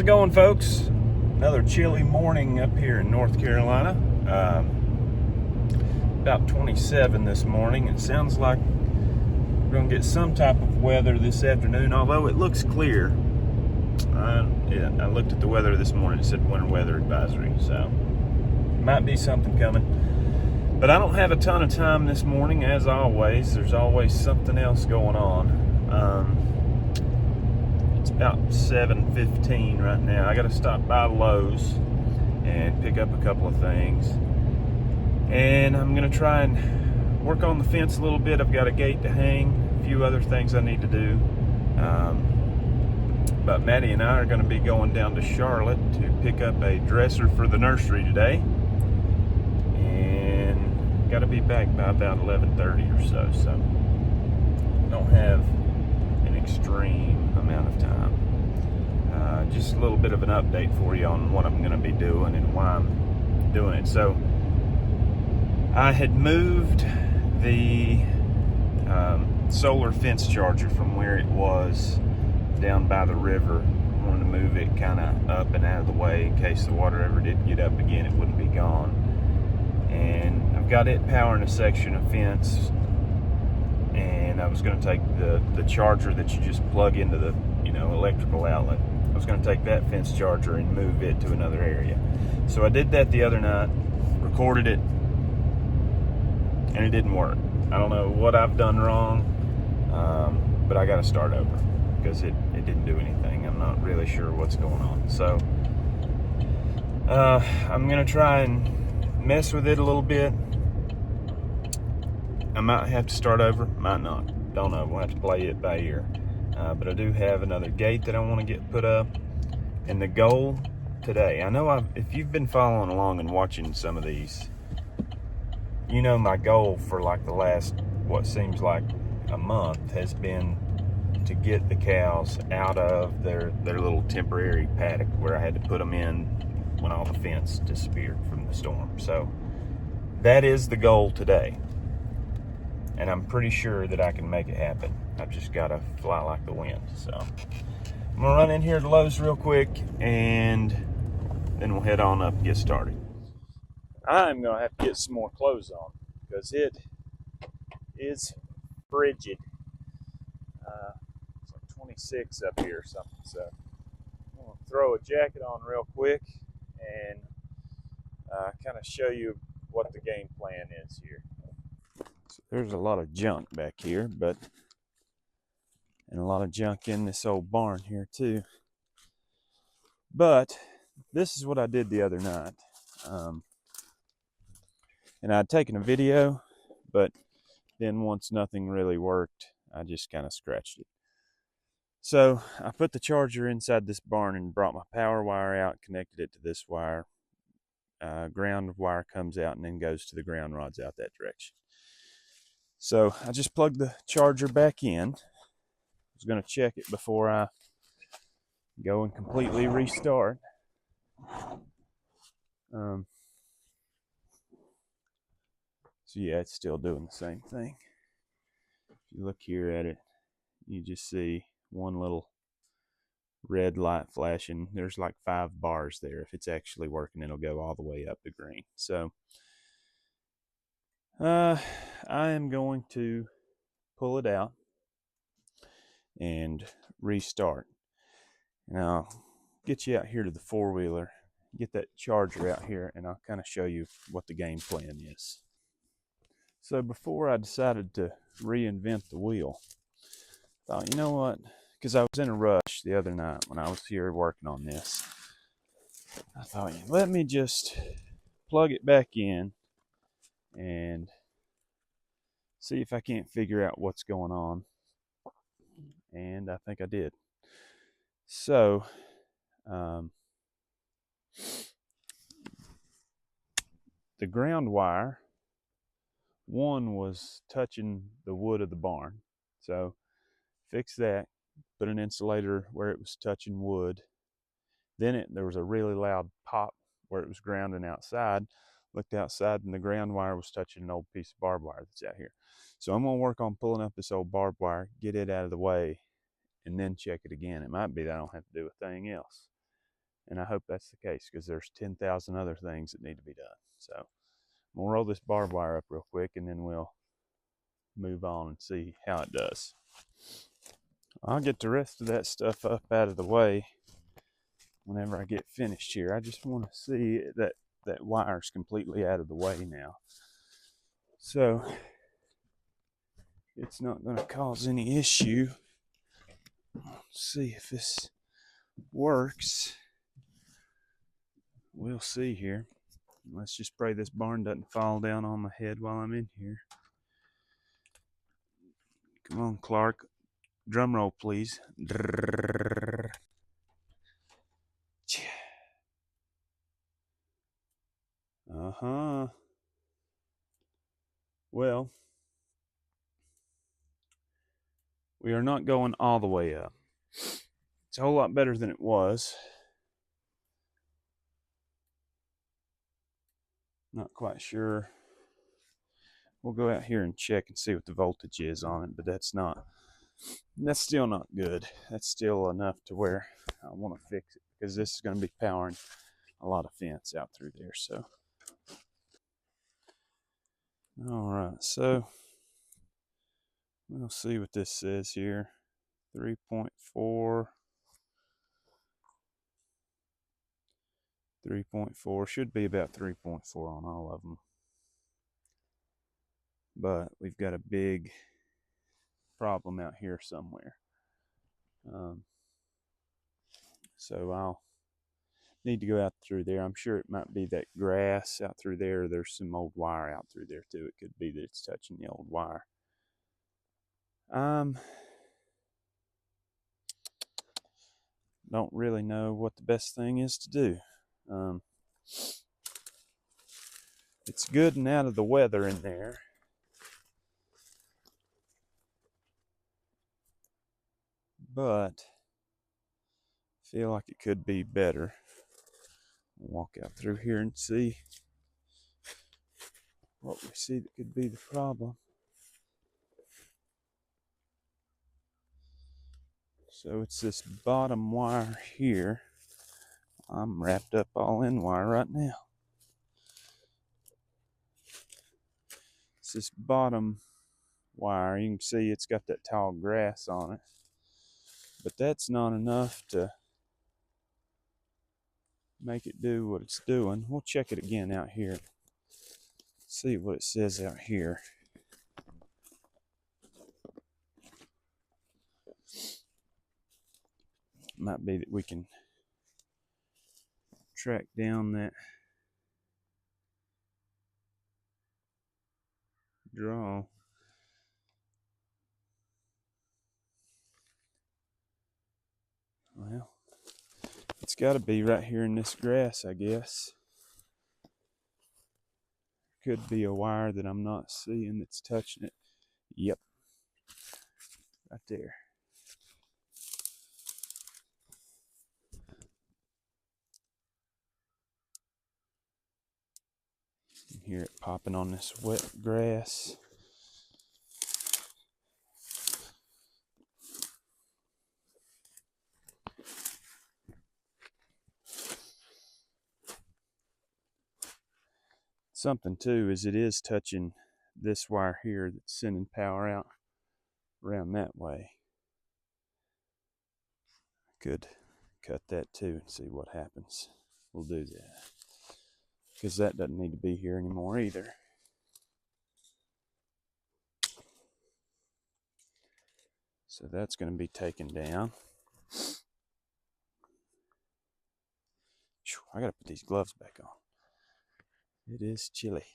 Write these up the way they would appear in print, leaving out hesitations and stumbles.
it going, folks? Another chilly morning up here in North Carolina. About 27 this morning. It sounds like we're going to get some type of weather this afternoon, although it looks clear. I looked at the weather this morning. It said winter weather advisory, so might be something coming. But I don't have a ton of time this morning, as always. There's always something else going on. It's about 7:15 right now. I got to stop by Lowe's and pick up a couple of things. And I'm going to try and work on the fence a little bit. I've got a gate to hang, a few other things I need to do. But Maddie and I are going to be going down to Charlotte to pick up a dresser for the nursery today. And got to be back by about 11:30 or so. So don't have an extreme amount of time. Just a little bit of an update for you on what I'm going to be doing and why I'm doing it. So I had moved the solar fence charger from where it was down by the river. I wanted to move it kind of up and out of the way in case the water ever did get up again, it wouldn't be gone. And I've got it powering a section of fence, and I was going to take the charger that you just plug into the electrical outlet. I was going to take that fence charger and move it to another area. So I did that the other night, recorded it, and it didn't work. I don't know what I've done wrong, but I got to start over because it didn't do anything. I'm not really sure what's going on. So I'm going to try and mess with it a little bit. I might have to start over, might not. Don't know. We'll have to play it by ear. But I do have another gate that I want to get put up. And the goal today, I know if you've been following along and watching some of these, you know my goal for like the last, what seems like a month, has been to get the cows out of their little temporary paddock where I had to put them in when all the fence disappeared from the storm. So that is the goal today. And I'm pretty sure that I can make it happen. I've just got to fly like the wind. So I'm going to run in here to Lowe's real quick, and then we'll head on up and get started. I'm going to have to get some more clothes on because it is frigid. It's like 26 up here or something. So I'm going to throw a jacket on real quick and kind of show you what the game plan is here. So there's a lot of junk back here, and a lot of junk in this old barn here too. But this is what I did the other night. And I'd taken a video, but then once nothing really worked, I just kind of scratched it. So I put the charger inside this barn and brought my power wire out, connected it to this wire. Ground wire comes out and then goes to the ground rods out that direction. So I just plugged the charger back in. I was going to check it before I go and completely restart. So yeah, it's still doing the same thing. If you look here at it, you just see one little red light flashing. There's like 5 bars there. If it's actually working, it'll go all the way up to green. So I am going to pull it out and restart. Now, get you out here to the 4-wheeler, get that charger out here, and I'll kind of show you what the game plan is. So before I decided to reinvent the wheel, I thought, you know what, because I was in a rush the other night when I was here working on this, I thought, let me just plug it back in and see if I can't figure out what's going on. And I think I did. So the ground wire, one was touching the wood of the barn. So fix that, put an insulator where it was touching wood. Then there was a really loud pop where it was grounding outside. Looked outside and the ground wire was touching an old piece of barbed wire that's out here. So I'm going to work on pulling up this old barbed wire, get it out of the way, and then check it again. It might be that I don't have to do a thing else. And I hope that's the case, because there's 10,000 other things that need to be done. So I'm gonna roll this barbed wire up real quick, and then we'll move on and see how it does. I'll get the rest of that stuff up out of the way whenever I get finished here. I just want to see that that wire's completely out of the way now, so it's not going to cause any issue. Let's see if this works. We'll see here. Let's just pray this barn doesn't fall down on my head while I'm in here. Come on, Clark. Drum roll, please. Uh-huh. Well, we are not going all the way up. It's a whole lot better than it was. Not quite sure. We'll go out here and check and see what the voltage is on it, but that's still not good. That's still enough to where I want to fix it, because this is going to be powering a lot of fence out through there. So, all right, so we'll see what this says here. 3.4. 3.4 should be about 3.4 on all of them, but we've got a big problem out here somewhere. So I'll need to go out through there. I'm sure it might be that grass out through there. There's some old wire out through there too. It could be that it's touching the old wire. Don't really know what the best thing is to do. It's good and out of the weather in there. But I feel like it could be better. We'll walk out through here and see what we see that could be the problem. So it's this bottom wire here. I'm wrapped up all in wire right now. It's this bottom wire. You can see it's got that tall grass on it, but that's not enough to make it do what it's doing. We'll check it again out here. See what it says out here. Might be that we can track down that draw. Well, it's got to be right here in this grass, I guess. Could be a wire that I'm not seeing that's touching it. Yep, right there. You can hear it popping on this wet grass. Something too is it is touching this wire here that's sending power out around that way. Could cut that too and see what happens. We'll do that, because that doesn't need to be here anymore either. So that's going to be taken down. I got to put these gloves back on. It is chilly.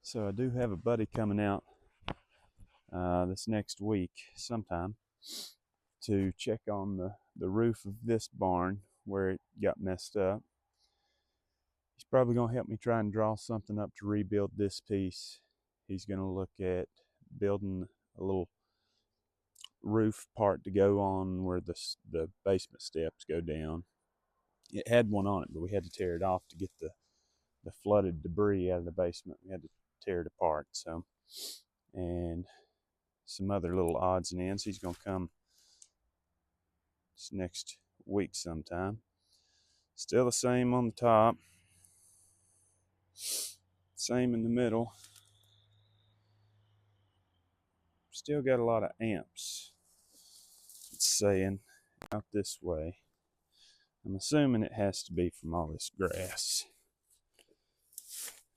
So I do have a buddy coming out this next week sometime to check on the roof of this barn where it got messed up. He's probably going to help me try and draw something up to rebuild this piece. He's going to look at building a little roof part to go on where the basement steps go down. It had one on it, but we had to tear it off to get the flooded debris out of the basement. We had to tear it apart. So, and some other little odds and ends. He's going to come It's next week sometime. Still the same on the top. Same in the middle. Still got a lot of amps. It's saying out this way. I'm assuming it has to be from all this grass.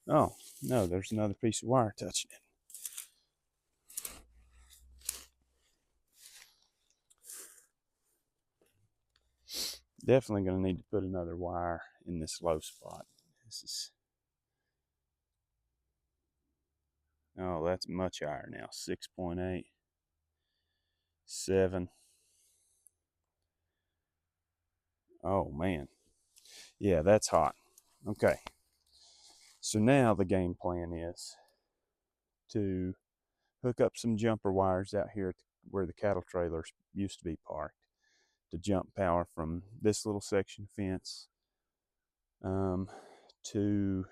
Oh, no, there's another piece of wire touching it. Definitely going to need to put another wire in this low spot. This is, oh, that's much higher now. 6.8, 7. Oh, man. Yeah, that's hot. Okay. So now the game plan is to hook up some jumper wires out here where the cattle trailers used to be parked to jump power from this little section of fence to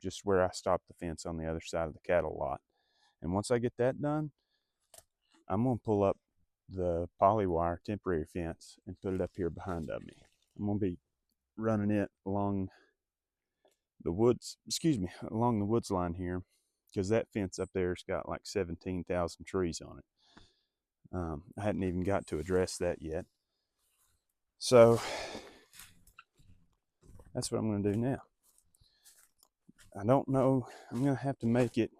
just where I stopped the fence on the other side of the cattle lot. And once I get that done, I'm going to pull up the poly wire temporary fence and put it up here behind of me. I'm going to be running it along the woods, along the woods line here, because that fence up there's got like 17,000 trees on it. I hadn't even got to address that yet. So that's what I'm going to do now. I don't know, I'm going to have to make it,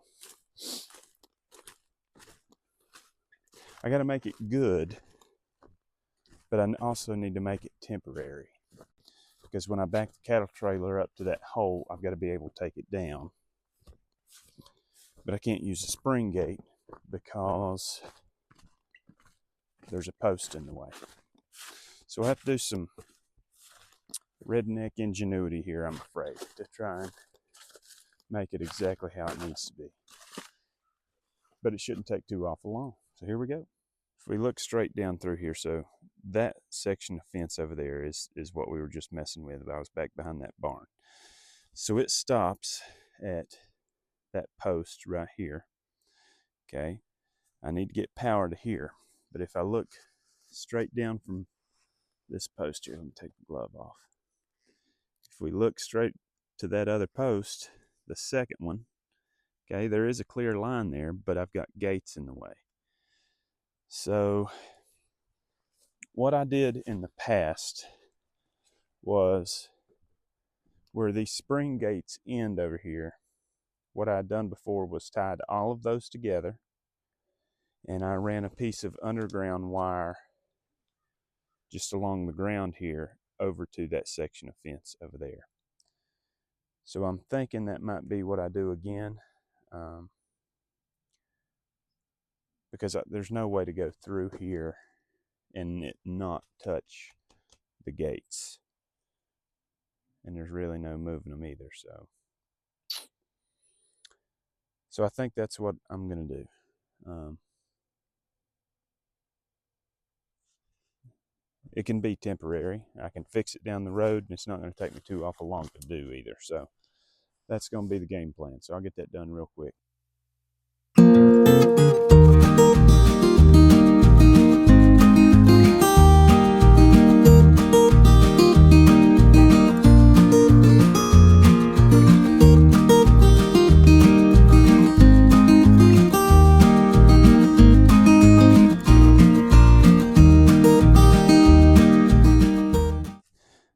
I got to make it good, but I also need to make it temporary. Because when I back the cattle trailer up to that hole, I've got to be able to take it down. But I can't use the spring gate because there's a post in the way. So I have to do some redneck ingenuity here, I'm afraid, to try and make it exactly how it needs to be. But it shouldn't take too awful long. So here we go. If we look straight down through here, so that section of fence over there is what we were just messing with. I was back behind that barn. So it stops at that post right here. Okay. I need to get power to here. But if I look straight down from this post here, let me take the glove off. If we look straight to that other post, the second one, okay, there is a clear line there, but I've got gates in the way. So what I did in the past was where these spring gates end over here, what I had done before was tied all of those together, and I ran a piece of underground wire just along the ground here over to that section of fence over there. So I'm thinking that might be what I do again, because there's no way to go through here and it not touch the gates. And there's really no moving them either. So I think that's what I'm going to do. It can be temporary. I can fix it down the road, and it's not going to take me too awful long to do either. So that's going to be the game plan. So I'll get that done real quick.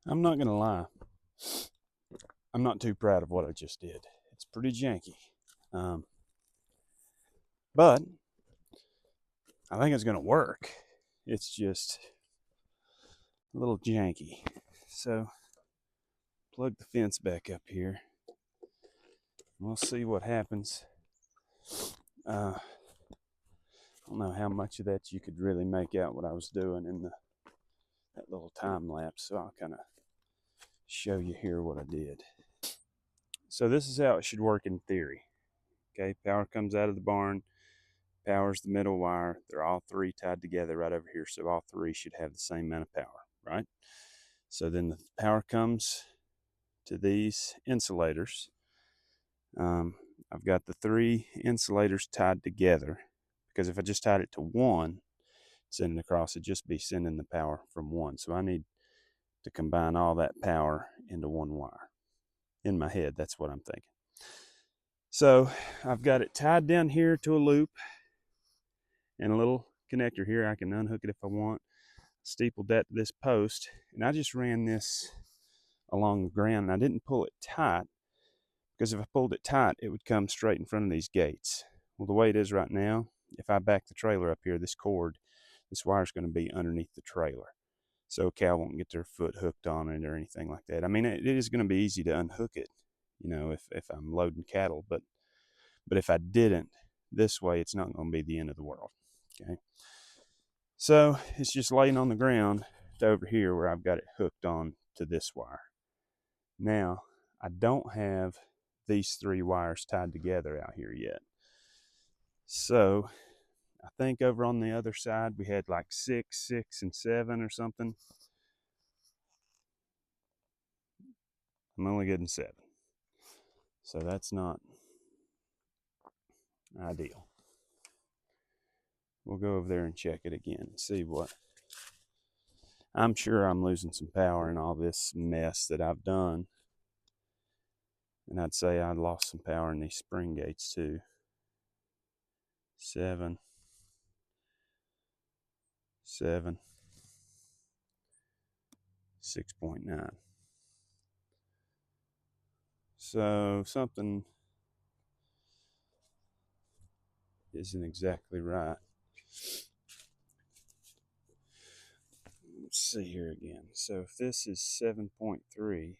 I'm not going to lie. I'm not too proud of what I just did. It's pretty janky. But I think it's going to work. It's just a little janky. So plug the fence back up here. We'll see what happens. I don't know how much of that you could really make out what I was doing in that little time lapse. So I'll kind of show you here what I did. So this is how it should work in theory. Okay, power comes out of the barn, power's the middle wire. They're all three tied together right over here, so all three should have the same amount of power, right? So then the power comes to these insulators. I've got the three insulators tied together, because if I just tied it to one, sending across. It'd just be sending the power from one. So I need to combine all that power into one wire. In my head, that's what I'm thinking. So I've got it tied down here to a loop and a little connector here. I can unhook it if I want. Steepled that to this post, and I just ran this along the ground, and I didn't pull it tight, because if I pulled it tight, it would come straight in front of these gates. Well, the way it is right now, if I back the trailer up here, this wire is going to be underneath the trailer. So a cow won't get their foot hooked on it or anything like that. I mean, it is going to be easy to unhook it, if I'm loading cattle, but if I didn't, this way, it's not going to be the end of the world, okay? So it's just laying on the ground to over here where I've got it hooked on to this wire. Now, I don't have these 3 wires tied together out here yet. So I think over on the other side, we had like 6, 6, and 7 or something. I'm only getting 7. So that's not ideal. We'll go over there and check it again and see what. I'm sure I'm losing some power in all this mess that I've done. And I'd say I lost some power in these spring gates too. 7, 7, 6.9. So something isn't exactly right. Let's see here again. So if this is 7.3,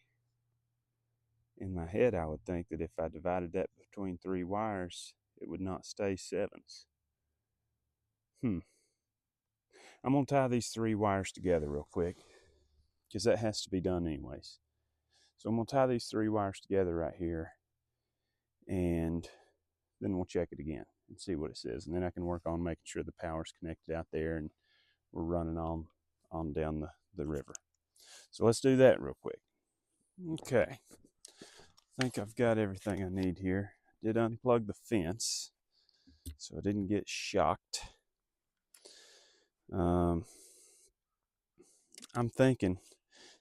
in my head I would think that if I divided that between 3 wires, it would not stay 7s. I'm going to tie these 3 wires together real quick, because that has to be done anyways. So I'm going to tie these 3 wires together right here, and then we'll check it again and see what it says. And then I can work on making sure the power's connected out there and we're running on down the river. So let's do that real quick. Okay. I think I've got everything I need here. I did unplug the fence, so I didn't get shocked. I'm thinking,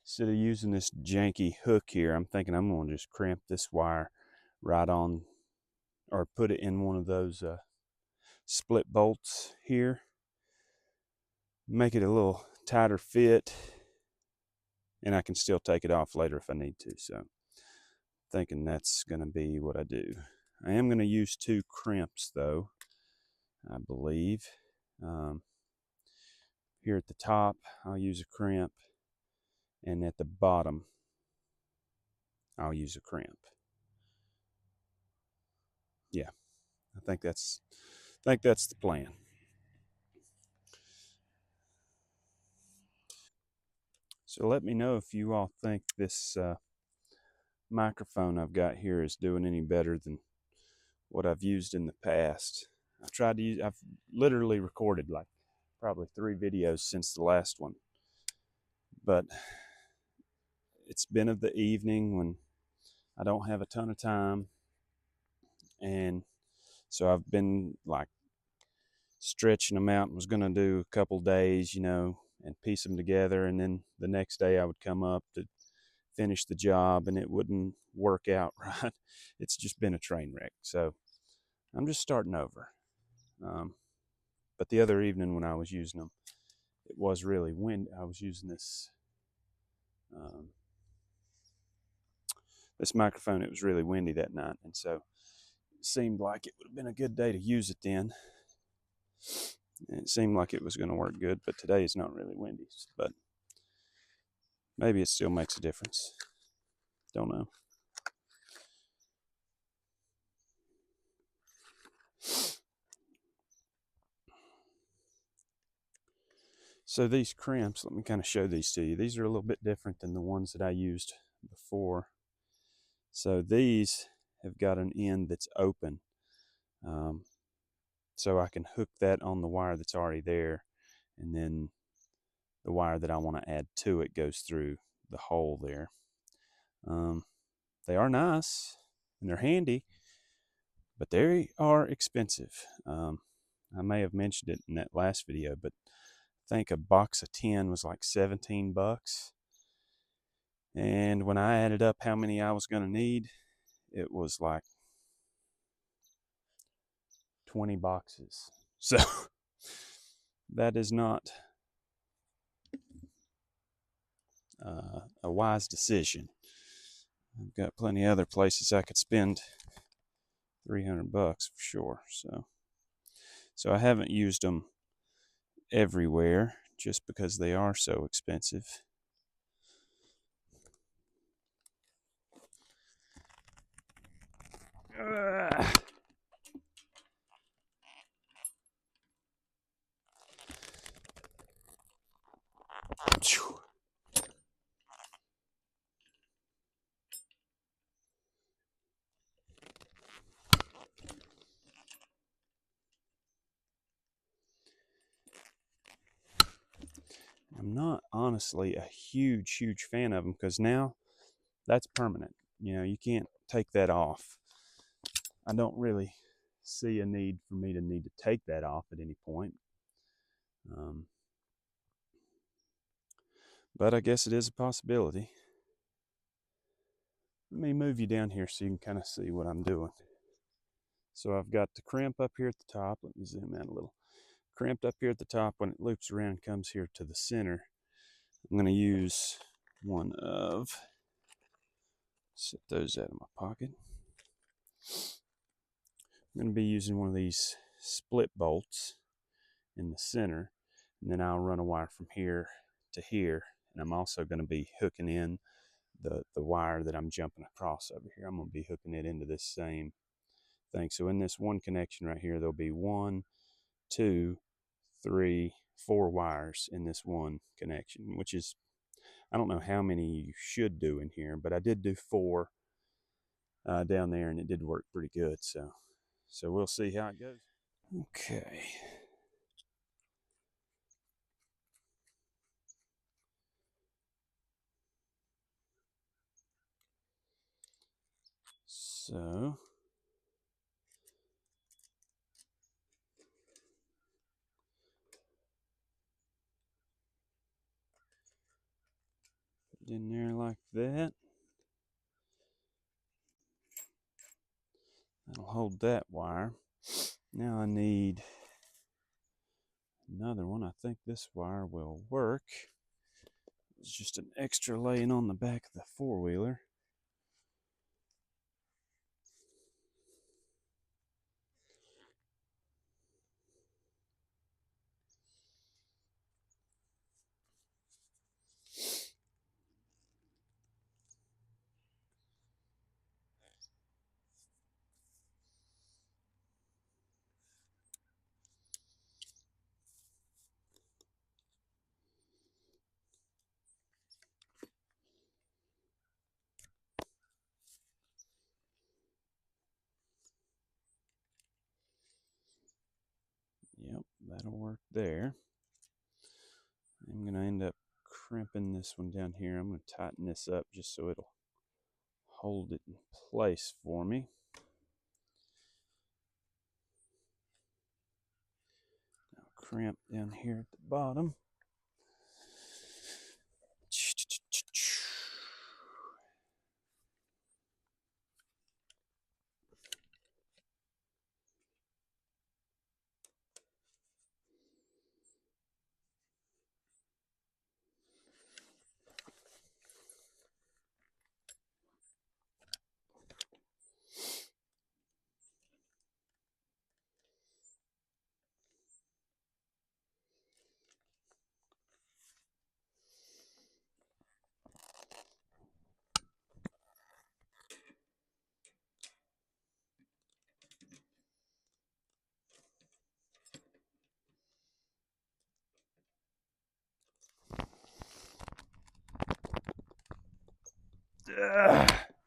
instead of using this janky hook here, I'm thinking I'm going to just crimp this wire right on, or put it in one of those split bolts here. Make it a little tighter fit, and I can still take it off later if I need to. So thinking that's going to be what I do. I am going to use 2 crimps though, I believe. Here at the top, I'll use a crimp, and at the bottom, I'll use a crimp. Yeah, I think that's the plan. So let me know if you all think this microphone I've got here is doing any better than what I've used in the past. I've literally recorded like probably 3 videos since the last one, but it's been of the evening when I don't have a ton of time, and so I've been like stretching them out and was going to do a couple days, and piece them together, and then the next day I would come up to finish the job and it wouldn't work out right. It's just been a train wreck. So I'm just starting over. But the other evening when I was using them, it was really windy. I was using this this microphone. It was really windy that night, and so it seemed like it would have been a good day to use it then. And it seemed like it was going to work good, but today is not really windy. But maybe it still makes a difference. Don't know. So these crimps, let me kind of show these to you. These are a little bit different than the ones that I used before. So these have got an end that's open. So I can hook that on the wire that's already there, and then the wire that I want to add to it goes through the hole there. They are nice and they're handy, but they are expensive. I may have mentioned it in that last video, but think a box of 10 was like 17 bucks. And when I added up how many I was going to need, it was like 20 boxes. So that is not a wise decision. I've got plenty of other places I could spend 300 bucks for sure. So I haven't used them everywhere just because they are so expensive. I'm not honestly a huge fan of them because now that's permanent. You know, you can't take that off. I don't really see a need for me to need to take that off at any point. But I guess it is a possibility. Let me move you down here so you can kind of see what I'm doing. So I've got the crimp up here at the top. Let me zoom out a little. Crimped up here at the top. When it loops around and comes here to the center, I'm going to use one of, set those out of my pocket. I'm going to be using one of these split bolts in the center, and then I'll run a wire from here to here, and I'm also going to be hooking in the wire that I'm jumping across over here. I'm going to be hooking it into this same thing. So in this one connection right here, there'll be 1, 2, 3, 4 wires in this one connection, which is, I don't know how many you should do in here, but I did do 4 down there, and it did work pretty good. So we'll see how it goes. Okay. So put it in there like that. That'll hold that wire. Now I need another one. I think this wire will work. It's just an extra laying on the back of the four-wheeler. Yep, that'll work there. I'm going to end up crimping this one down here. I'm going to tighten this up just so it'll hold it in place for me. Now crimp down here at the bottom.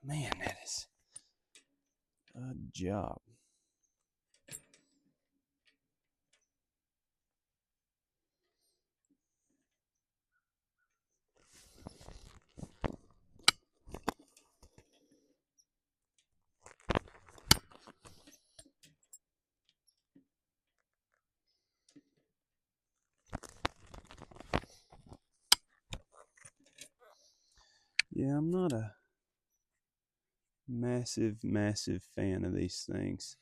Man, that is a job. Yeah, I'm not a massive fan of these things.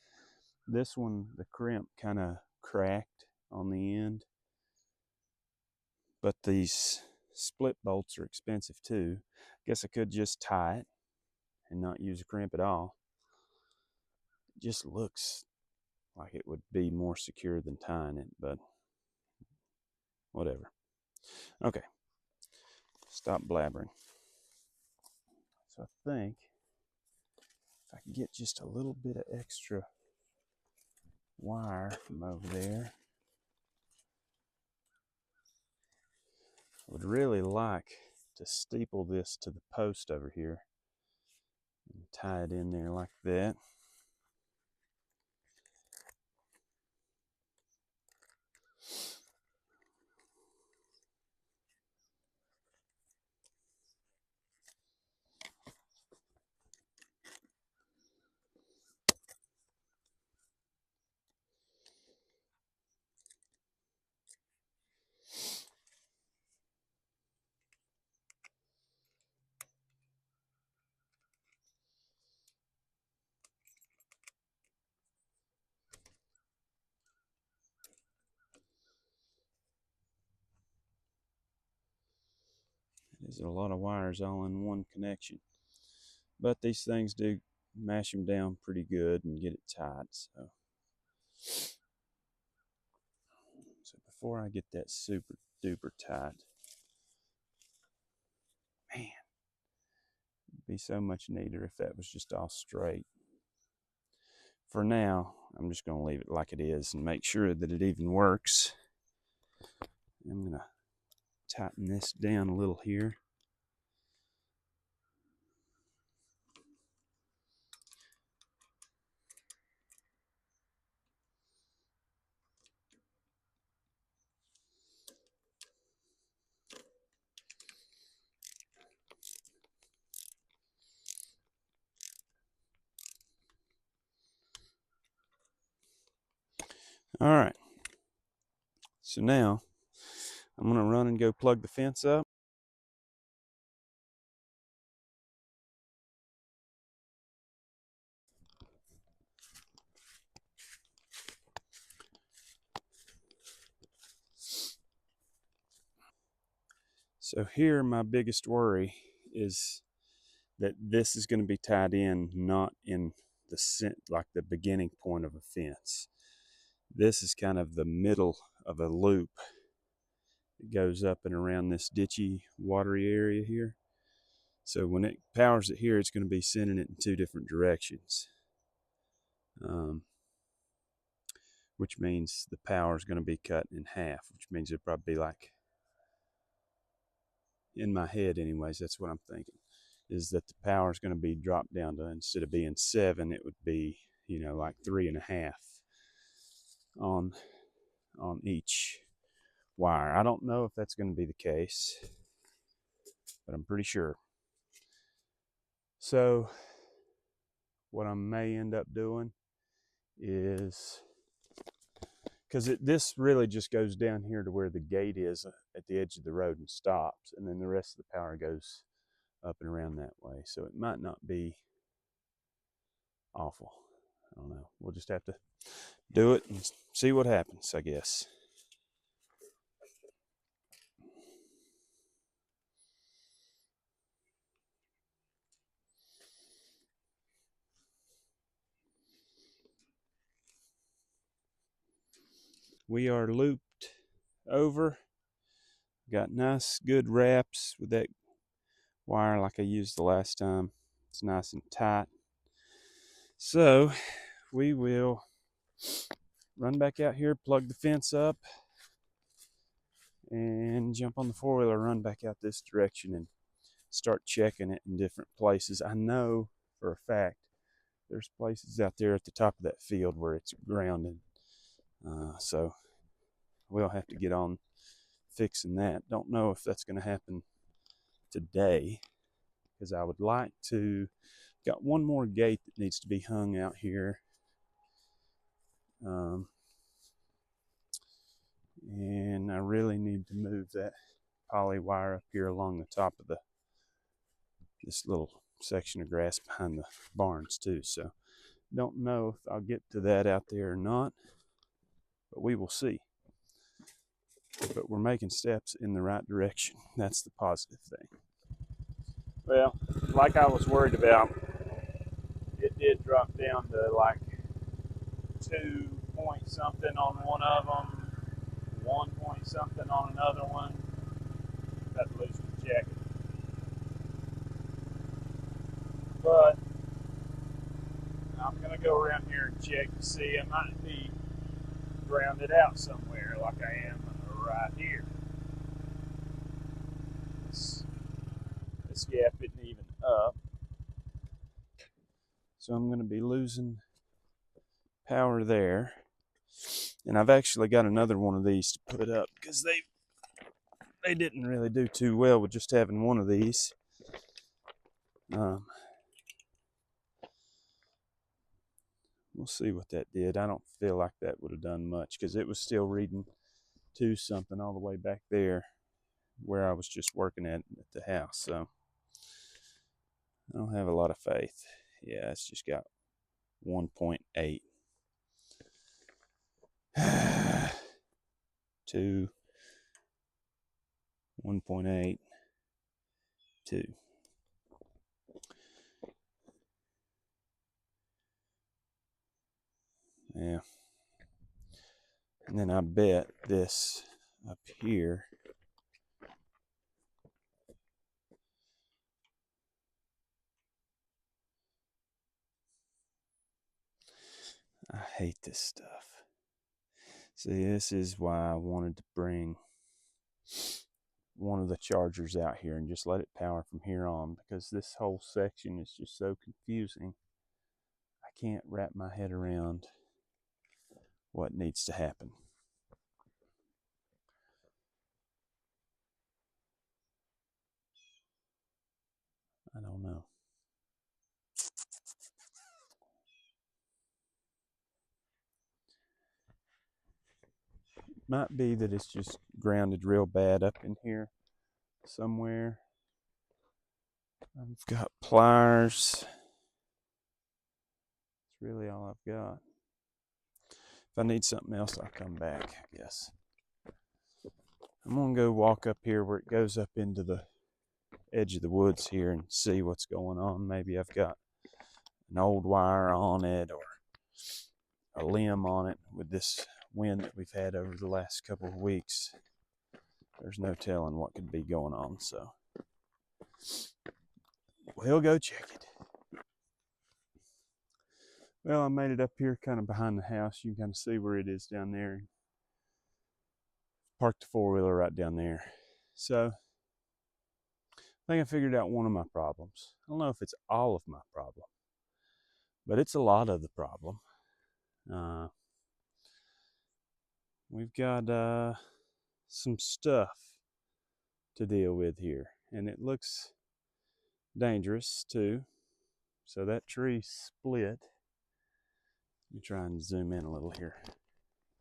This one, the crimp kind of cracked on the end, but these split bolts are expensive too. Guess I could just tie it and not use a crimp at all. It just looks like it would be more secure than tying it, but whatever. Okay, stop blabbering. So I think if I can get just a little bit of extra wire from over there, I would really like to steeple this to the post over here and tie it in there like that. There's a lot of wires all in one connection, but these things do mash them down pretty good and get it tight. So before I get that super duper tight, man, it'd be so much neater if that was just all straight. For now, I'm just going to leave it like it is and make sure that it even works. I'm going to tighten this down a little here. All right, so now I'm going to run and go plug the fence up. So here my biggest worry is that this is going to be tied in not in like the beginning point of a fence. This is kind of the middle of a loop. It goes up and around this ditchy, watery area here. So when it powers it here, it's going to be sending it in two different directions, which means the power is going to be cut in half, which means it'll probably be like, in my head anyways, that's what I'm thinking, is that the power is going to be dropped down to, instead of being 7, it would be, like 3.5 on each wire. I don't know if that's going to be the case, but I'm pretty sure. So what I may end up doing is, because this really just goes down here to where the gate is at the edge of the road and stops, and then the rest of the power goes up and around that way. So it might not be awful. I don't know. We'll just have to do it and see what happens, I guess. We are looped over. Got nice good wraps with that wire like I used the last time. It's nice and tight. So we will run back out here, plug the fence up, and jump on the four-wheeler, run back out this direction and start checking it in different places. I know for a fact there's places out there at the top of that field where it's grounded. So we'll have to get on fixing that. Don't know if that's going to happen today, because I would like to, got one more gate that needs to be hung out here. And I really need to move that poly wire up here along the top of the this little section of grass behind the barns too. So don't know if I'll get to that out there or not, but we will see. But we're making steps in the right direction. That's the positive thing. Well, like I was worried about, it did drop down to like 2 point something on one of them, 1 point something on another one. About to lose my jacket. But I'm going to go around here and check to see. I might be grounded out somewhere like I am right here. This gap isn't even up. So I'm going to be losing power there. And I've actually got another one of these to put up because they didn't really do too well with just having one of these. We'll see what that did. I don't feel like that would have done much because it was still reading 2 something all the way back there where I was just working at the house. So I don't have a lot of faith. Yeah, it's just got 1.8. 2, 1.8, 2. Yeah. And then I bet this up here I hate this stuff. See, this is why I wanted to bring one of the chargers out here and just let it power from here on, because this whole section is just so confusing. I can't wrap my head around what needs to happen. I don't know. Might be that it's just grounded real bad up in here somewhere. I've got pliers. That's really all I've got. If I need something else, I'll come back, I guess. I'm going to go walk up here where it goes up into the edge of the woods here and see what's going on. Maybe I've got an old wire on it or a limb on it. With this wind that we've had over the last couple of weeks, there's no telling what could be going on. So we'll go check it. Well, I made it up here kind of behind the house. You can kind of see where it is down there. Parked the four-wheeler right down there. So I think I figured out one of my problems. I don't know if it's all of my problem, but it's a lot of the problem. We've got some stuff to deal with here, and it looks dangerous too. So that tree split. Let me try and zoom in a little here.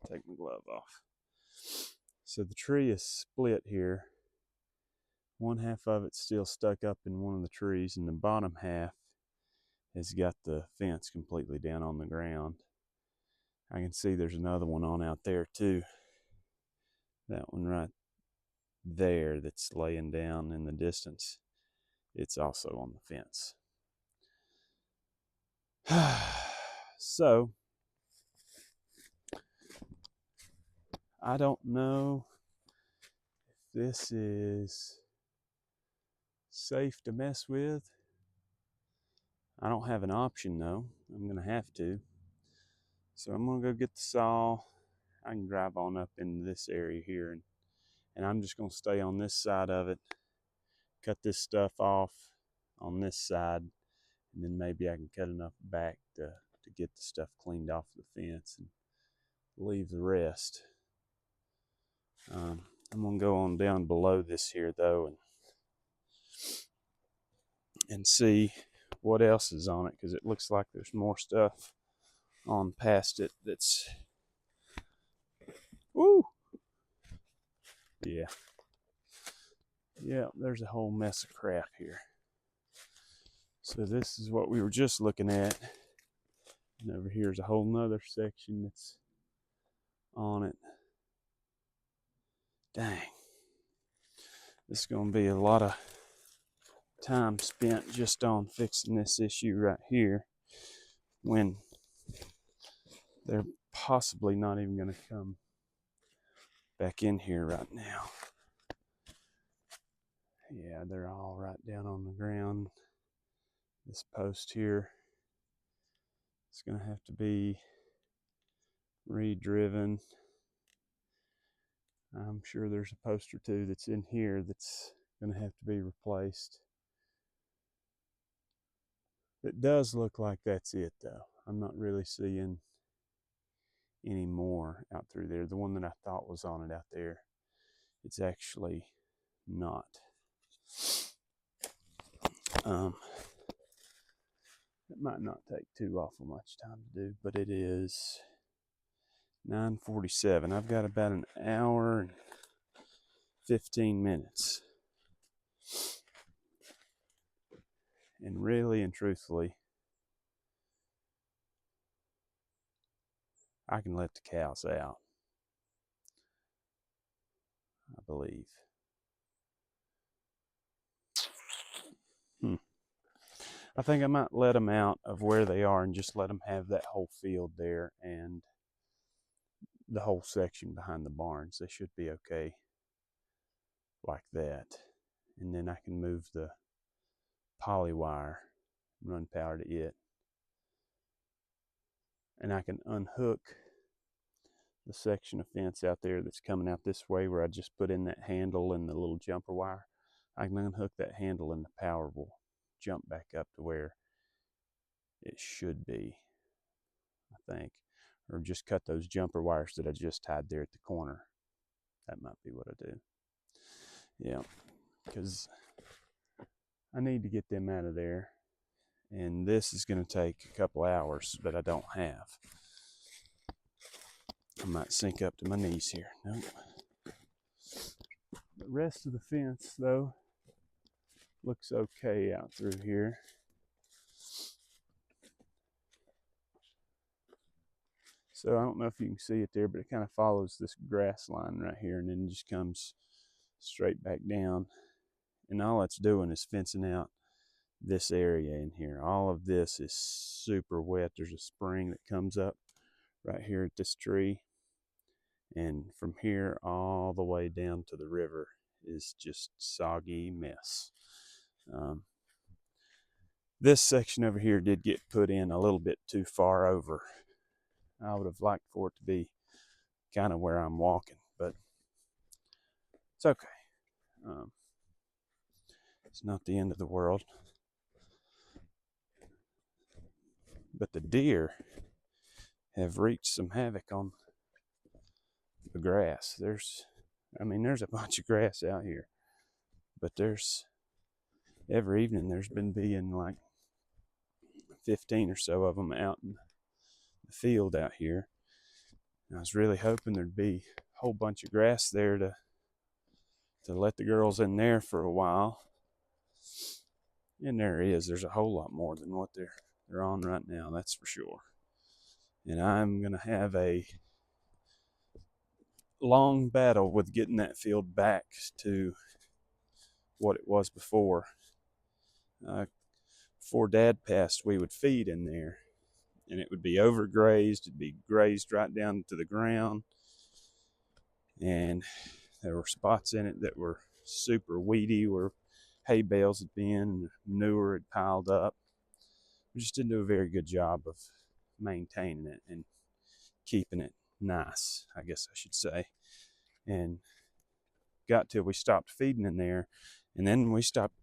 Take my glove off. So the tree is split here. One half of it's still stuck up in one of the trees, and the bottom half has got the fence completely down on the ground. I can see there's another one on out there too. That one right there that's laying down in the distance, it's also on the fence. So I don't know if this is safe to mess with. I don't have an option though. I'm gonna have to. So I'm gonna go get the saw. I can drive on up into this area here, and I'm just gonna stay on this side of it, cut this stuff off on this side, and then maybe I can cut enough back to get the stuff cleaned off the fence and leave the rest. I'm gonna go on down below this here though and see what else is on it, because it looks like there's more stuff on past it that's, woo, yeah, there's a whole mess of crap here. So this is what we were just looking at. And over here's a whole nother section that's on it. Dang. This is going to be a lot of time spent just on fixing this issue right here when they're possibly not even going to come back in here right now. Yeah, they're all right down on the ground. This post here, it's going to have to be re-driven. I'm sure there's a post or two that's in here that's going to have to be replaced. It does look like that's it though. I'm not really seeing any more out through there. The one that I thought was on it out there, it's actually not. It might not take too awful much time to do, but it is 9:47. I've got about an hour and 15 minutes. And really and truthfully, I can let the cows out, I believe. I think I might let them out of where they are and just let them have that whole field there and the whole section behind the barns. They should be okay like that. And then I can move the poly wire and run power to it. And I can unhook the section of fence out there that's coming out this way where I just put in that handle and the little jumper wire. I can unhook that handle and the power will jump back up to where it should be, I think. Or just cut those jumper wires that I just tied there at the corner. That might be what I do. Yeah, because I need to get them out of there. And this is going to take a couple hours, but I don't have. I might sink up to my knees here. Nope. The rest of the fence, though, looks okay out through here. So I don't know if you can see it there, but it kind of follows this grass line right here and then just comes straight back down. And all it's doing is fencing out this area in here. All of this is super wet. There's a spring that comes up right here at this tree. And from here all the way down to the river is just soggy mess. This section over here did get put in a little bit too far over. I would have liked for it to be kind of where I'm walking, but it's okay. It's not the end of the world. But the deer have wreaked some havoc on the grass. There's a bunch of grass out here, but every evening there's been being like 15 or so of them out in the field out here. And I was really hoping there'd be a whole bunch of grass there to let the girls in there for a while. And there is. There's a whole lot more than what they're on right now, that's for sure. And I'm going to have a long battle with getting that field back to what it was before. Before Dad passed, we would feed in there, and it would be overgrazed. It'd be grazed right down to the ground, and there were spots in it that were super weedy where hay bales had been and manure had piled up. We just didn't do a very good job of maintaining it and keeping it nice, I guess I should say. And got till we stopped feeding in there, and then we stopped.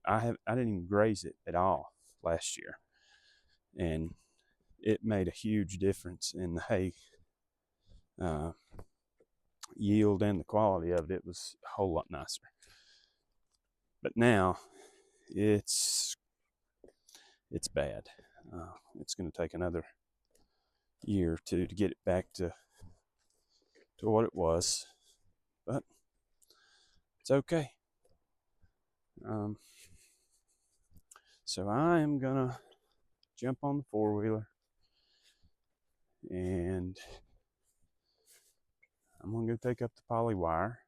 I didn't even graze it at all last year, and it made a huge difference in the hay yield and the quality of it. It was a whole lot nicer. But now it's bad. It's going to take another year or two to get it back to what it was, but it's okay. So I am gonna jump on the four-wheeler and I'm gonna go take up the poly wire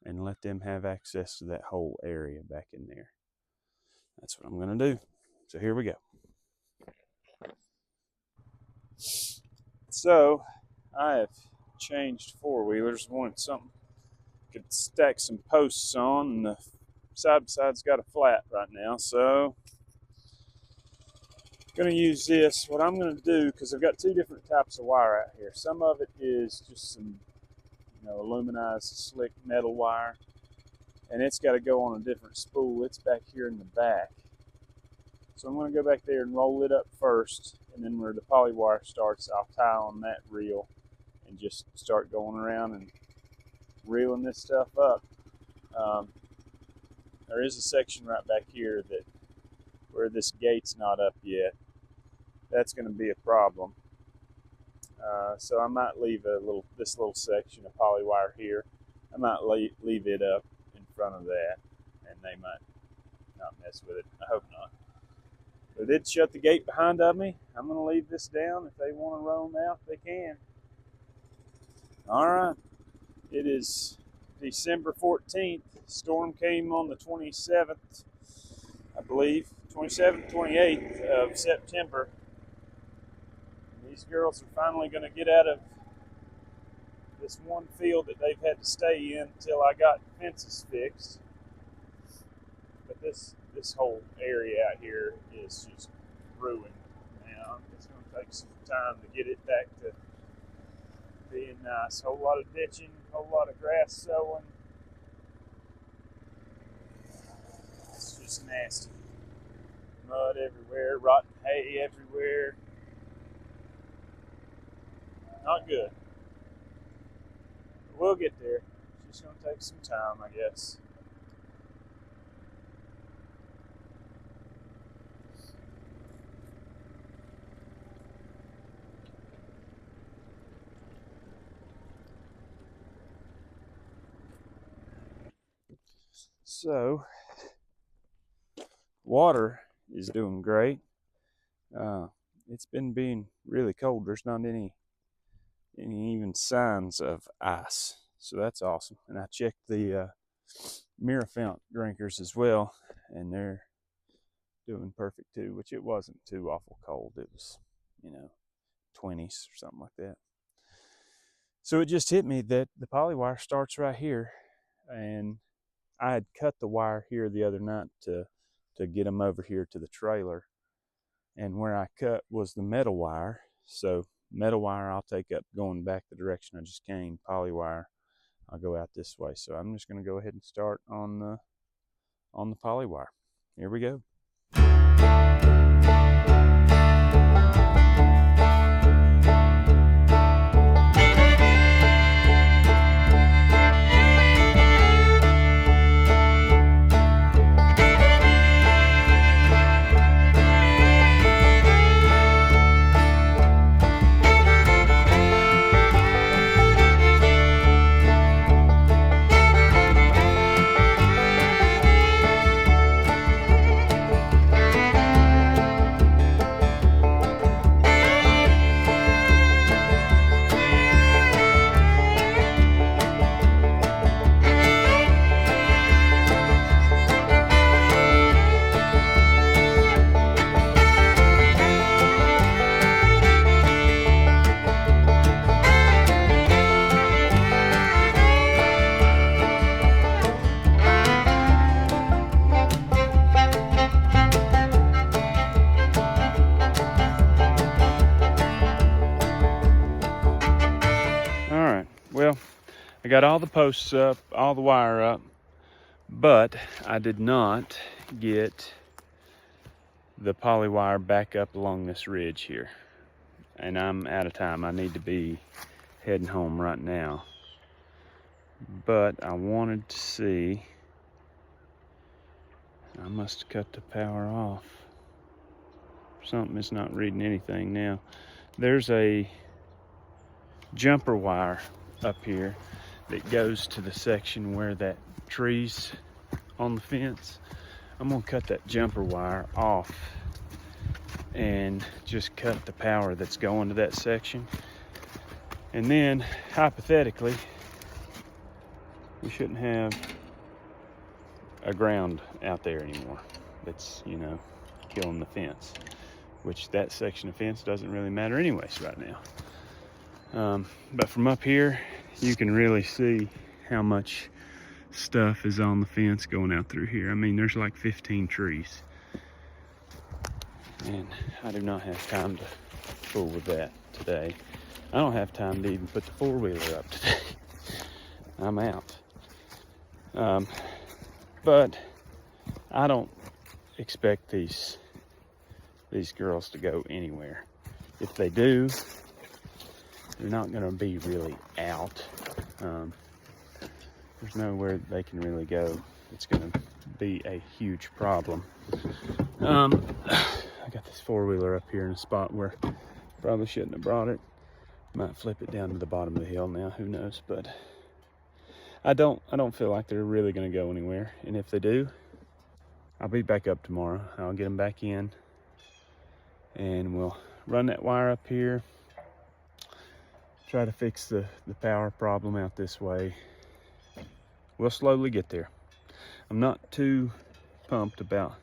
and let them have access to that whole area back in there. That's what I'm gonna do. So here we go. So I have changed four-wheelers. Wanted something could stack some posts on, and the side by side's got a flat right now. So I'm gonna use this. What I'm gonna do, because I've got two different types of wire out here. Some of it is just some, aluminized slick metal wire, and it's got to go on a different spool. It's back here in the back. So I'm going to go back there and roll it up first, and then where the poly wire starts, I'll tie on that reel and just start going around and reeling this stuff up. There is a section right back here that where this gate's not up yet. That's going to be a problem. So I might leave this little section of poly wire here. I might leave it up in front of that, and they might not mess with it. I hope not. But it did shut the gate behind of me. I'm going to leave this down. If they want to roam out, they can. All right. It is December 14th. Storm came on the 27th, I believe. 27th, 28th of September. And these girls are finally going to get out of this one field that they've had to stay in until I got fences fixed. But this whole area out here is just ruined now. It's going to take some time to get it back to being nice. Whole lot of ditching, whole lot of grass sowing. It's just nasty. Mud everywhere, rotten hay everywhere. Not good. But we'll get there. It's just going to take some time, I guess. So, water is doing great. It's been being really cold. There's not any even signs of ice. So that's awesome. And I checked the mirror fount drinkers as well, and they're doing perfect too, which it wasn't too awful cold. It was, 20s or something like that. So it just hit me that the poly wire starts right here, and I had cut the wire here the other night to get them over here to the trailer, and where I cut was the metal wire. So metal wire I'll take up going back the direction I just came. Poly wire I'll go out this way. So I'm just going to go ahead and start on the poly wire. Here we go. Well, I got all the posts up, all the wire up, but I did not get the poly wire back up along this ridge here. And I'm out of time. I need to be heading home right now. But I wanted to see, I must have cut the power off. Something is not reading anything now. There's a jumper wire up here that goes to the section where that tree's on the fence. I'm gonna cut that jumper wire off and just cut the power that's going to that section. And then, hypothetically, we shouldn't have a ground out there anymore that's, you know, killing the fence, which that section of fence doesn't really matter anyways right now. But from up here, you can really see how much stuff is on the fence going out through here. I mean, there's like 15 trees. And I do not have time to fool with that today. I don't have time to even put the four-wheeler up today. I'm out. But I don't expect these girls to go anywhere. If they do, they're not going to be really out. There's nowhere they can really go. It's going to be a huge problem. I got this four-wheeler up here in a spot where probably shouldn't have brought it. Might flip it down to the bottom of the hill now, who knows, but I don't feel like they're really going to go anywhere. And if they do, I'll be back up tomorrow. I'll get them back in and we'll run that wire up here, try to fix the power problem out this way. We'll slowly get there. I'm not too pumped about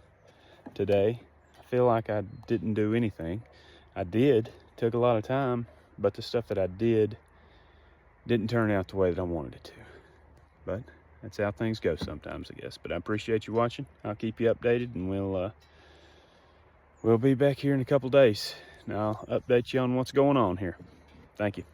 today. I feel like I didn't do anything. I did, took a lot of time, but the stuff that I didn't turn out the way that I wanted it to. But that's how things go sometimes, I guess. But I appreciate you watching. I'll keep you updated, and we'll be back here in a couple days. And I'll update you on what's going on here. Thank you.